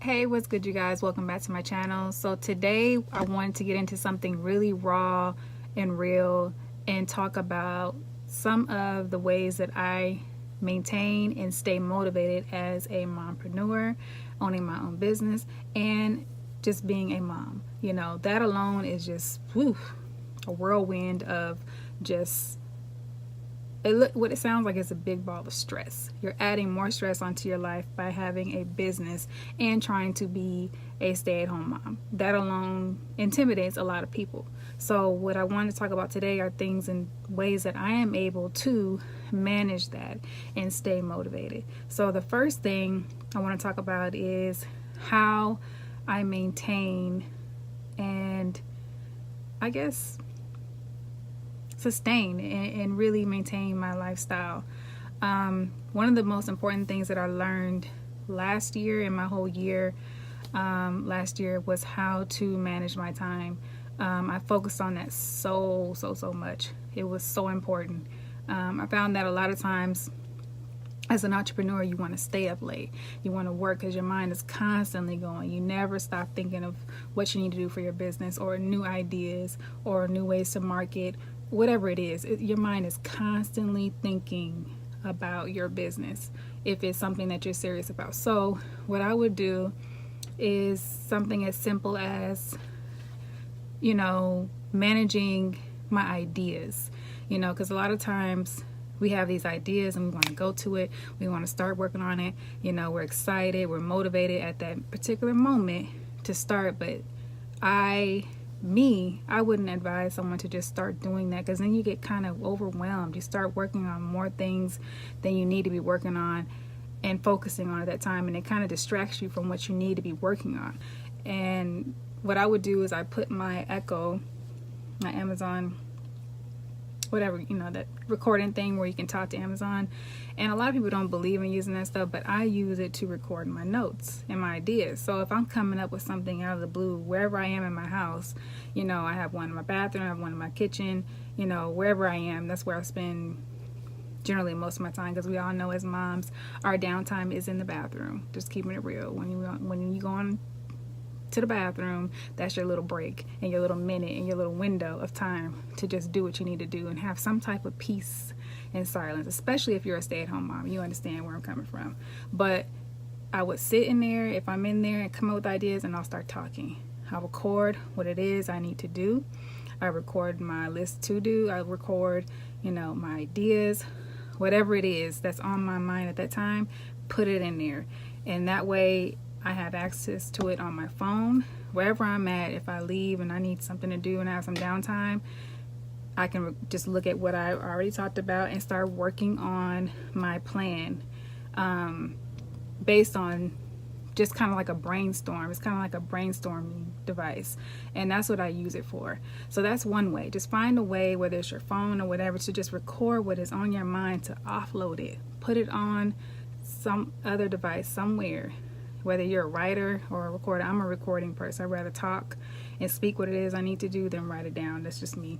Hey, what's good, you guys? Welcome back to my channel. So today I wanted to get into something really raw and real and talk about some of the ways that I maintain and stay motivated as a mompreneur, owning my own business, and just being a mom. You know, that alone is just a whirlwind of just what it sounds like is a big ball of stress. You're adding more stress onto your life by having a business and trying to be a stay-at-home mom. That alone intimidates a lot of people. So what I want to talk about today are things and ways that I am able to manage that and stay motivated. So the first thing I want to talk about is how I maintain and I guess sustain and really maintain my lifestyle. One of the most important things that I learned last year and my whole year last year was how to manage my time. I focused on that so much. It was so important. I found that a lot of times as an entrepreneur, you want to stay up late. You want to work because your mind is constantly going. You never stop thinking of what you need to do for your business or new ideas or new ways to market. Whatever it is, your mind is constantly thinking about your business if it's something that you're serious about. So what I would do is something as simple as, managing my ideas, because a lot of times we have these ideas and we want to go to it. We want to start working on it. We're excited, we're motivated at that particular moment to start, but I wouldn't advise someone to just start doing that, because then you get kind of overwhelmed. You start working on more things than you need to be working on and focusing on at that time, and it kind of distracts you from what you need to be working on. And what I would do is I put my Echo, my Amazon, whatever, that recording thing where you can talk to Amazon. And a lot of people don't believe in using that stuff, but I use it to record my notes and my ideas. So if I'm coming up with something out of the blue, wherever I am in my house, I have one in my bathroom, I have one in my kitchen, wherever I am, that's where I spend generally most of my time, because we all know as moms, our downtime is in the bathroom. Just keeping it real. When you go on to the bathroom, that's your little break and your little minute and your little window of time to just do what you need to do and have some type of peace and silence, especially if you're a stay-at-home mom. You understand where I'm coming from. But I would sit in there, if I'm in there, and come up with ideas, and I'll start talking. I'll record what it is I need to do. I record my list to do. I record, my ideas, whatever it is that's on my mind at that time, put it in there. And that way I have access to it on my phone. Wherever I'm at, if I leave and I need something to do and I have some downtime, I can just look at what I already talked about and start working on my plan based on just kind of like a brainstorm. It's kind of like a brainstorming device, and that's what I use it for. So that's one way. Just find a way, whether it's your phone or whatever, to just record what is on your mind, to offload it, put it on some other device somewhere. Whether you're a writer or a recorder, I'm a recording person. I'd rather talk and speak what it is I need to do than write it down. That's just me.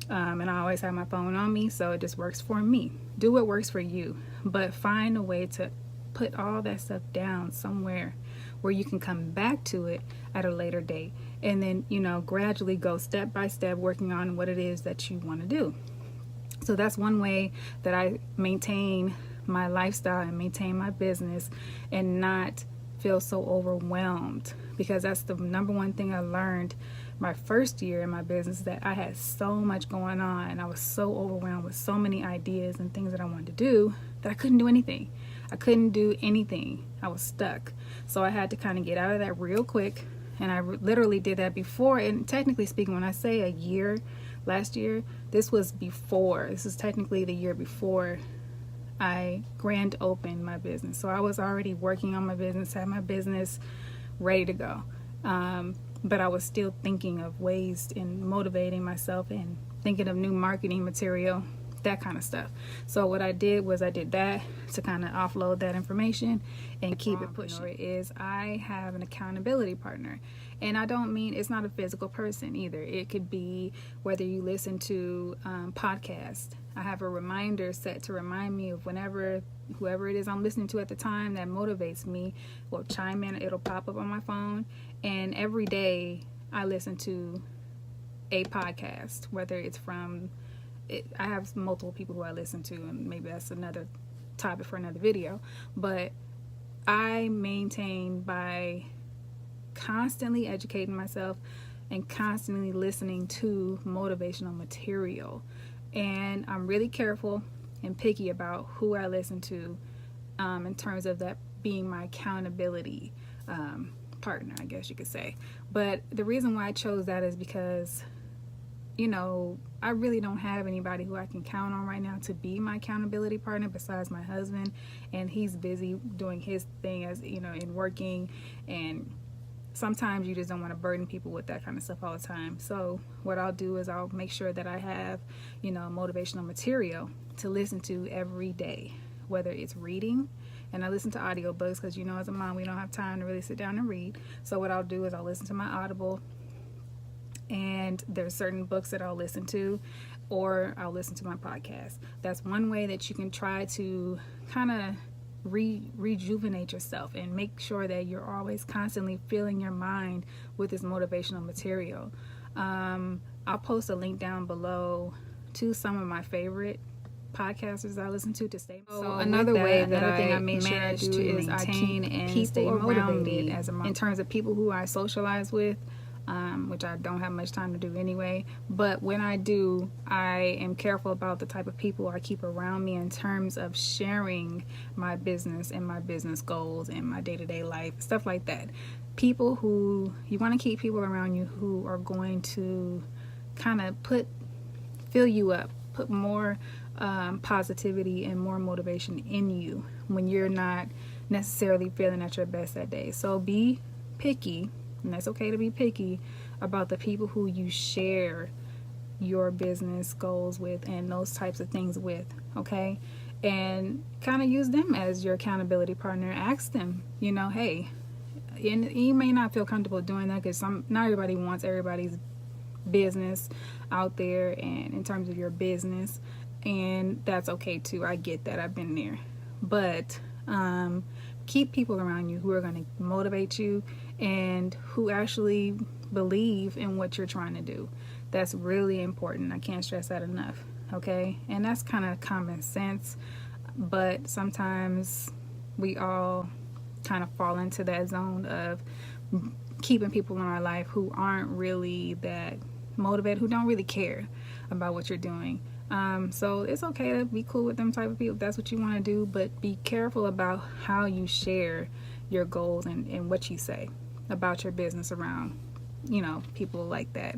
And I always have my phone on me, so it just works for me. Do what works for you, but find a way to put all that stuff down somewhere where you can come back to it at a later date, and then gradually go step by step working on what it is that you want to do. So that's one way that I maintain my lifestyle and maintain my business and not feel so overwhelmed, because that's the number one thing I learned my first year in my business, that I had so much going on and I was so overwhelmed with so many ideas and things that I wanted to do that I couldn't do anything. I was stuck. So I had to kind of get out of that real quick, and I literally did that before. And technically speaking, when I say a year, last year, this was before. This is technically the year before I grand opened my business. So I was already working on my business, had my business ready to go. But I was still thinking of ways and motivating myself and thinking of new marketing material, that kind of stuff. So what I did was I did that to kind of offload that information and keep it pushing. I have an accountability partner, and I don't mean it's not a physical person either. It could be whether you listen to podcasts I have a reminder set to remind me of whenever whoever it is I'm listening to at the time that motivates me will chime in. It'll pop up on my phone. And every day I listen to a podcast, whether it's from I have multiple people who I listen to, and maybe that's another topic for another video. But I maintain by constantly educating myself and constantly listening to motivational material. And I'm really careful and picky about who I listen to, in terms of that being my accountability partner, I guess you could say. But the reason why I chose that is because, I really don't have anybody who I can count on right now to be my accountability partner besides my husband, and he's busy doing his thing as in working, and sometimes you just don't want to burden people with that kind of stuff all the time. So what I'll do is I'll make sure that I have motivational material to listen to every day, whether it's reading, and I listen to audiobooks because as a mom we don't have time to really sit down and read. So what I'll do is I'll listen to my Audible, and there's certain books that I'll listen to, or I'll listen to my podcast. That's one way that you can try to kind of rejuvenate yourself and make sure that you're always constantly filling your mind with this motivational material. I'll post a link down below to some of my favorite podcasters I listen to stay. So another way that I manage to maintain and stay motivated as a mom, in terms of people who I socialize with, which I don't have much time to do anyway. But when I do, I am careful about the type of people I keep around me in terms of sharing my business and my business goals and my day-to-day life, stuff like that. People who, you want to keep people around you who are going to kind of fill you up, put more positivity and more motivation in you when you're not necessarily feeling at your best that day. So be picky. And that's okay to be picky about the people who you share your business goals with and those types of things with, okay? And kind of use them as your accountability partner. Ask them, hey, and you may not feel comfortable doing that because not everybody wants everybody's business out there and in terms of your business, and that's okay too. I get that. I've been there. But keep people around you who are going to motivate you and who actually believe in what you're trying to do. That's really important. I can't stress that enough. Okay? And that's kind of common sense, but sometimes we all kind of fall into that zone of keeping people in our life who aren't really that motivated, who don't really care about what you're doing. So it's okay to be cool with them type of people if that's what you want to do, but be careful about how you share your goals and what you say about your business around, people like that.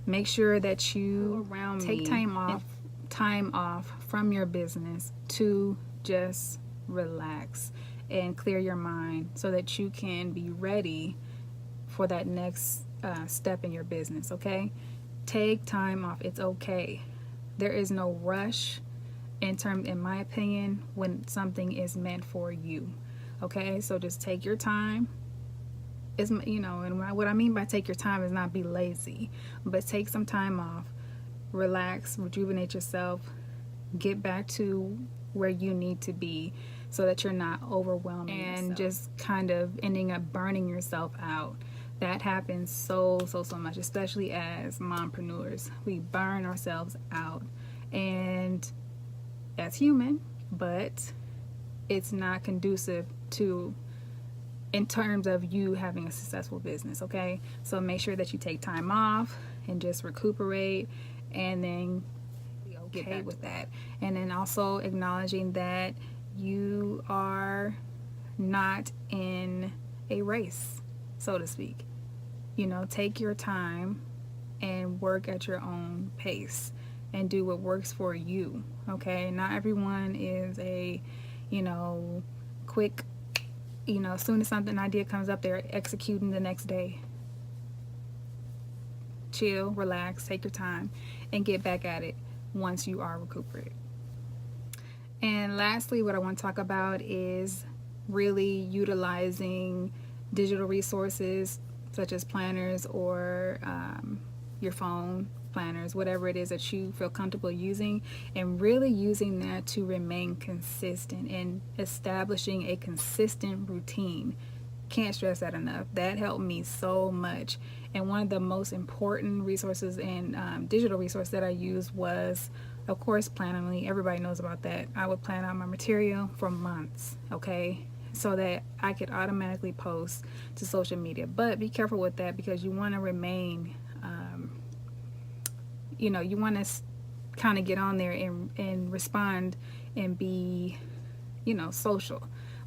Make sure that you take time off from your business to just relax and clear your mind so that you can be ready for that next step in your business, okay? Take time off. It's okay. There is no rush in my opinion, when something is meant for you. Okay? So just take your time. And what I mean by take your time is not be lazy, but take some time off, relax, rejuvenate yourself, get back to where you need to be so that you're not overwhelming and just kind of ending up burning yourself out. That happens so much, especially as mompreneurs. We burn ourselves out, and that's human, but it's not conducive to in terms of you having a successful business, okay? So make sure that you take time off and just recuperate, and then be okay with that. And then also acknowledging that you are not in a race, so to speak. Take your time and work at your own pace and do what works for you, okay? Not everyone is a, quick, as soon as an idea comes up, they're executing the next day. Chill, relax, take your time, and get back at it once you are recuperated. And lastly, what I want to talk about is really utilizing digital resources such as planners or your phone planners, whatever it is that you feel comfortable using, and really using that to remain consistent and establishing a consistent routine. Can't stress that enough. That helped me so much. And one of the most important resources and digital resource that I used was, of course, Planoly. Everybody knows about that. I would plan out my material for months, okay, so that I could automatically post to social media. But be careful with that, because you want to remain, you want to kind of get on there and respond and be, social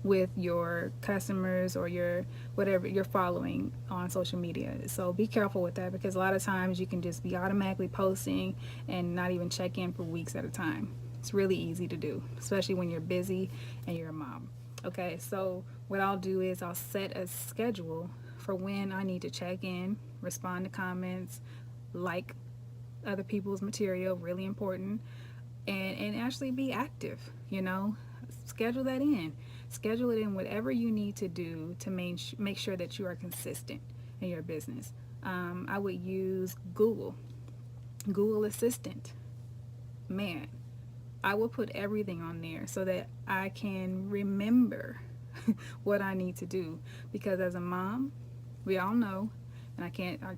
with your customers or your whatever you're following on social media. So be careful with that, because a lot of times you can just be automatically posting and not even check in for weeks at a time. It's really easy to do, especially when you're busy and you're a mom. Okay, so what I'll do is I'll set a schedule for when I need to check in, respond to comments, like other people's material, really important, and actually be active. Schedule that in. Schedule it in whatever you need to do to make sure that you are consistent in your business. I would use Google Assistant. Man, I will put everything on there so that I can remember what I need to do. Because as a mom, we all know, and I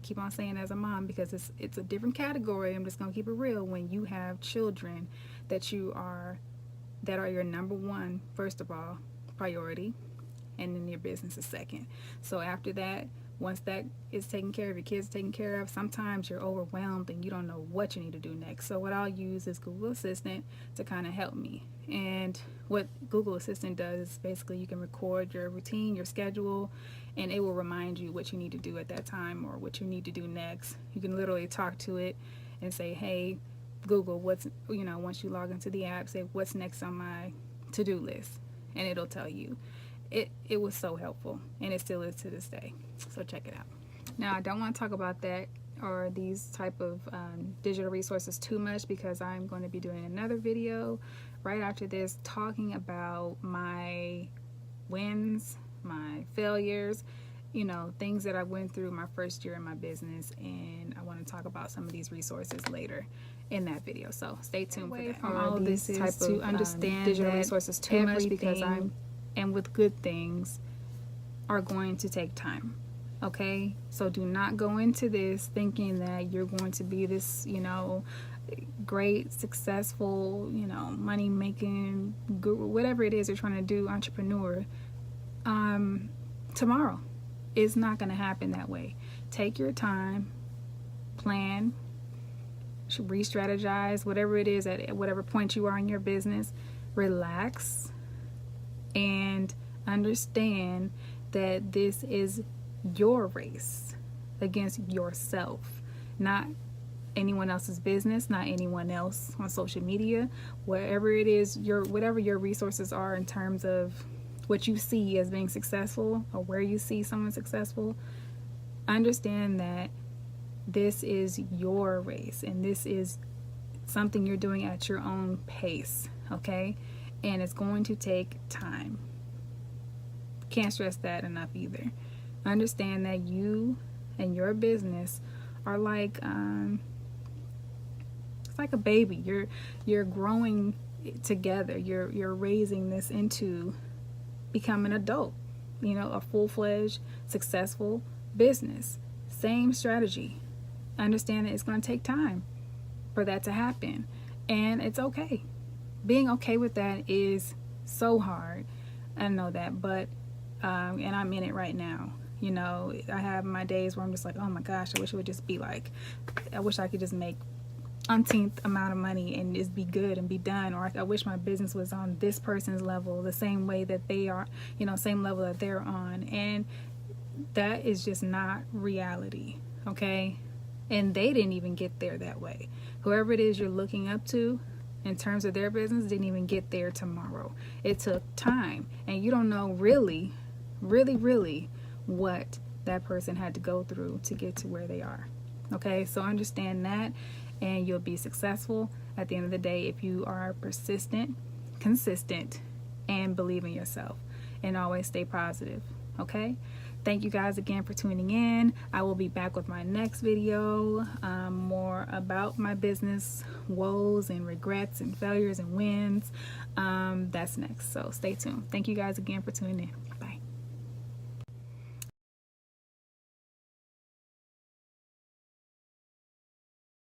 keep on saying as a mom because it's a different category. I'm just gonna keep it real. When you have children that are your number one, first of all, priority, and then your business is second. So after that, once that is taken care of, your kids taken care of, sometimes you're overwhelmed and you don't know what you need to do next. So what I'll use is Google Assistant to kind of help me. And what Google Assistant does is basically you can record your routine, your schedule, and it will remind you what you need to do at that time or what you need to do next. You can literally talk to it and say, hey, Google, once you log into the app, say what's next on my to-do list, and it'll tell you. It was so helpful, and it still is to this day. So check it out. Now, I don't want to talk about that or these type of digital resources too much, because I'm going to be doing another video right after this talking about my wins, my failures, things that I went through my first year in my business, and I want to talk about some of these resources later in that video. So stay tuned for that. From all this this type is of to understand digital that resources too much, because and with good things are going to take time. Okay, so do not go into this thinking that you're going to be this, great, successful, money making guru, whatever it is you're trying to do, entrepreneur. Tomorrow, it's not going to happen that way. Take your time, plan, re-strategize, whatever it is at whatever point you are in your business. Relax and understand that this is your race against yourself, not anyone else's business, not anyone else on social media, wherever it is, whatever your resources are in terms of what you see as being successful or where you see someone successful. Understand that this is your race and this is something you're doing at your own pace, okay? And it's going to take time. Can't stress that enough either. Understand that you and your business are like it's like a baby. You're growing together. You're raising this into becoming an adult, a full-fledged successful business. Same strategy. Understand that it's going to take time for that to happen, and it's okay. Being okay with that is so hard. I know that, but and I'm in it right now. I have my days where I'm just like, oh my gosh, I wish it would just be like, I wish I could just make umpteenth amount of money and just be good and be done. Or I wish my business was on this person's level, the same way that they are, same level that they're on. And that is just not reality, okay? And they didn't even get there that way. Whoever it is you're looking up to in terms of their business didn't even get there tomorrow. It took time. And you don't know really what that person had to go through to get to where they are. Okay, so understand that, and you'll be successful at the end of the day if you are persistent, consistent, and believe in yourself, and always stay positive. Okay, Thank you guys again for tuning in. I will be back with my next video, more about my business woes and regrets and failures and wins. That's next, so stay tuned. Thank you guys again for tuning in.